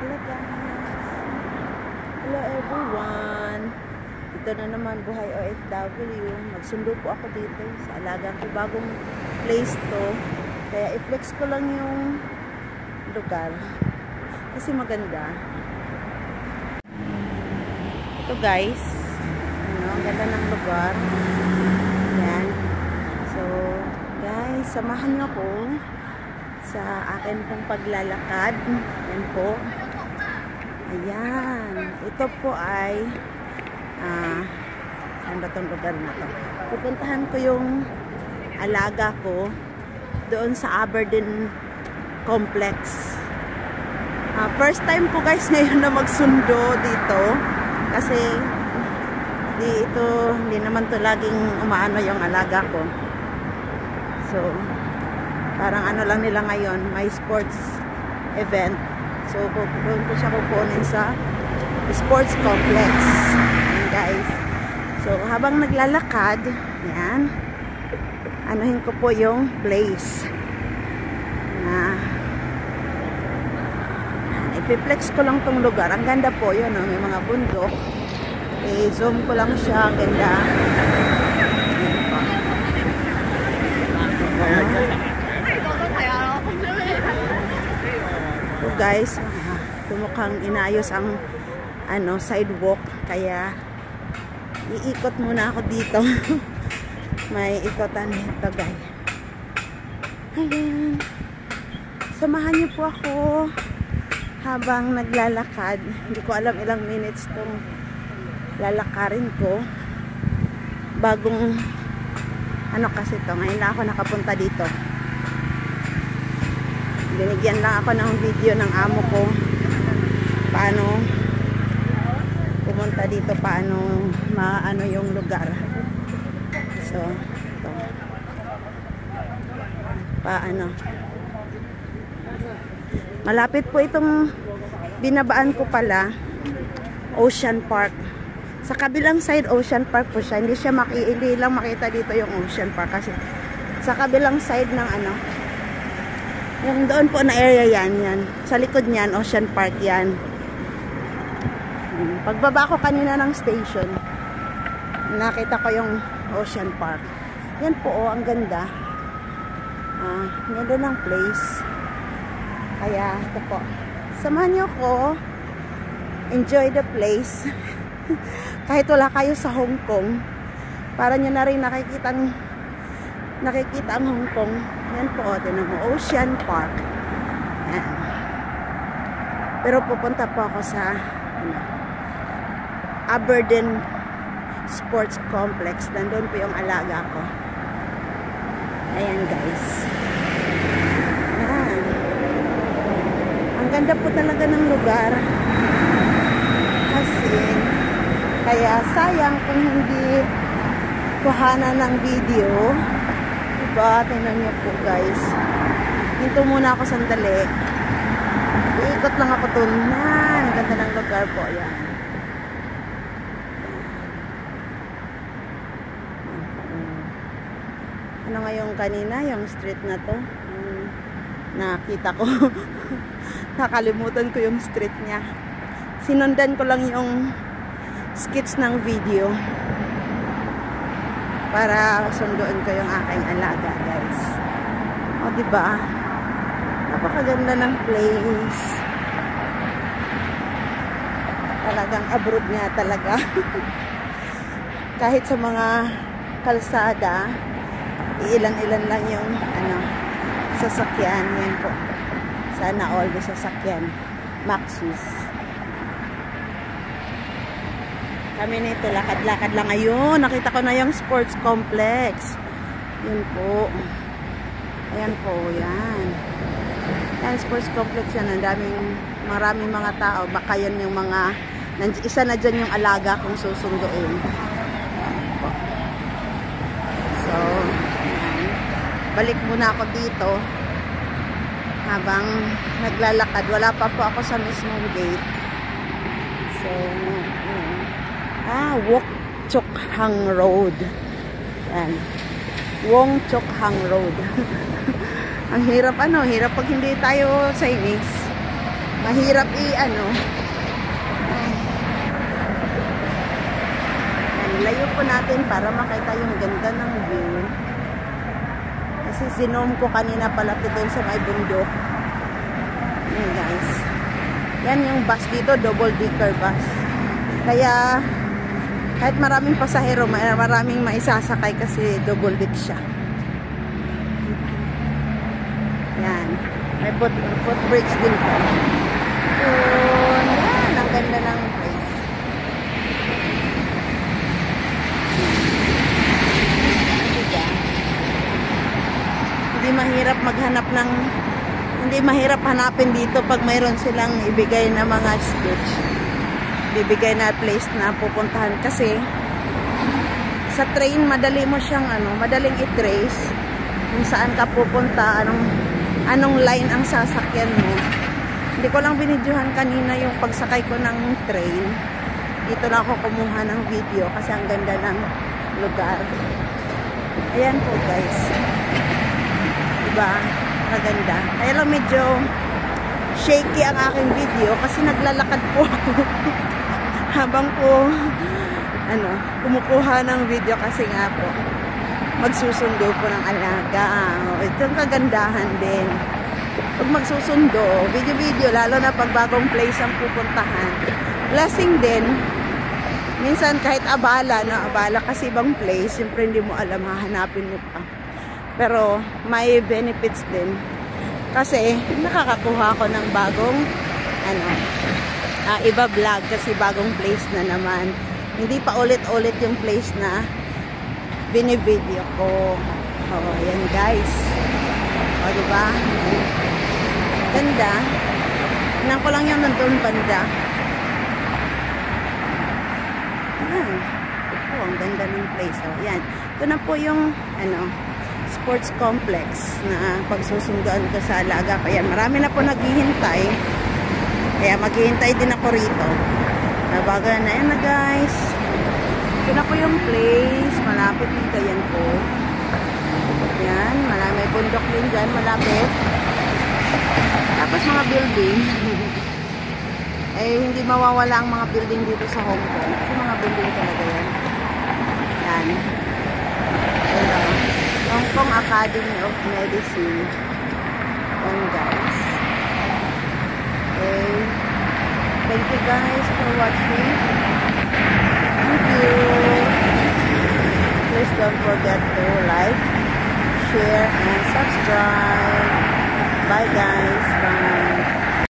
Hello guys! Hello everyone! Ito na naman buhay OFW. Magsundo po ako dito sa alagang ko. Bagong place to. Kaya i-flex ko lang yung lugar. Kasi maganda. Ito guys. Ang ganda ng lugar. Yan. So, guys, samahan nyo ako sa akin pong paglalakad. Yan po. Ayan. Ito po ay ano ba itong lugar na to? Pupuntahan ko yung alaga ko doon sa Aberdeen Complex. First time po guys ngayon na magsundo dito. Kasi hindi naman to laging umaano yung alaga ko. So, parang ano lang nila ngayon, may sports event. So, doon ko siya kukunin sa sports complex. Ayan, guys. So, habang naglalakad, yan, anuhin ko po yung place. I-flex ko lang tong lugar. Ang ganda po yun, no? May mga bundok. I-zoom ko lang siya. Ang ganda. So guys, tumukhang inayos ang sidewalk. Kaya iikot muna ako dito. May ikotan ito guys. Ayan. Samahan niyo po ako habang naglalakad. Hindi ko alam ilang minutes itong lalakarin ko. Bagong kasi ito. Ngayon lang ako nakapunta dito. Binigyan lang ako ng video ng amo ko. Paano pumunta dito. Paano maano yung lugar. So, ito. Paano. Malapit po itong binabaan ko pala, Ocean Park. Sa kabilang side, Ocean Park po siya. Hindi lang makita dito yung Ocean Park kasi sa kabilang side ng yung doon po na area yan. Sa likod niyan, Ocean Park yan. Pagbaba ko kanina ng station, nakita ko yung Ocean Park. Yan po, ang ganda. Ganda ng place. Kaya, ito po. Samahan niyo ko. Enjoy the place. Kahit wala kayo sa Hong Kong, para nyo na rin nakikita ang Hong Kong. Yan po, tinan mo, Ocean Park. Yan. Pero pupunta po ako sa Aberdeen Sports Complex. Nandun po yung alaga ko. Ayan guys. Yan. Ang ganda po talaga ng lugar. Kasi kaya sayang kung hindi kuhanan ng video. Diba? Tingnan niyo po guys. Hinto muna ako sandali. Iikot lang ako doon. Ang ganda ng lugar po. Yan. Ano nga yung kanina? Yung street na to. Nakita ko. Nakalimutan ko yung street niya. Sinundan ko lang yung skits ng video para sunduin ko yung aking alaga guys. O diba? Napakaganda ng place. Talagang abroad nga talaga. Kahit sa mga kalsada, ilan-ilan lang yung sasakyan. Yan po. Sana all the sasakyan. Maxus. Kami nito, lakad-lakad lang ngayon. Nakita ko na yung sports complex. Yun po. Ayan po, yan. Yan, sports complex yan. Maraming mga tao. Baka yan yung mga, isa na dyan yung alaga kung susunduin. So, yan. Balik muna ako dito. Habang naglalakad. Wala pa po ako sa mismong gate. So, Wong Chuk Hang Road. Yan. Wong Chuk Hang Road. Ang hirap hirap pag hindi tayo Chinese. Mahirap i-ano. Layo po natin para makita yung ganda ng view. Kasi zinom ko kanina palapit doon sa may bundok. Yan guys. Yan yung bus dito, double decker bus. Kaya kahit maraming pasahero, maraming maisasakay kasi double deck siya. Yan. May footbridge din po. Yan, ang ganda ng place. Hindi mahirap hanapin dito pag mayroon silang ibigay na mga sketch. Bibigay na place na pupuntahan kasi sa train madali mo siyang madaling i-trace kung saan ka pupunta, anong line ang sasakyan mo. Hindi ko lang binidyohan kanina yung pagsakay ko ng train. Dito lang ako kumuha ng video kasi ang ganda ng lugar. Ayan po guys. Diba? Maganda. Kaya lang medyo shaky ang aking video kasi naglalakad po ako habang po kumukuha ng video kasi nga po magsusundo po ng alaga. Ito ang kagandahan din. Pag magsusundo, video-video, lalo na pag bagong place ang pupuntahan. Blessing din. Minsan kahit abala kasi ibang place, siyempre hindi mo alam, hahanapin mo pa. Pero may benefits din. Kasi nakakakuha ako ng bagong iba vlog kasi bagong place na naman. Hindi pa ulit-ulit yung place na binivideo ko. Yan guys. Diba? Ganda. Tingnan ko lang yung nandun banda. Ang ganda ng place. Yan. Ito na po yung sports complex na pagsusunduan ko sa alaga. Kaya marami na po naghihintay. Kaya maghihintay din ako rito. Nabaga na yan na guys. Ito na po yung place. Malapit dito yan po. Yan. May bundok din dyan. Malapit. Tapos mga building. Hindi mawawala ang mga building dito sa Hong Kong. Kasi mga building talaga yan. Yan. Hong Kong Academy of Medicine. Yan guys. Okay. Thank you guys for watching. Thank you. Please don't forget to like, share, and subscribe. Bye guys. Bye.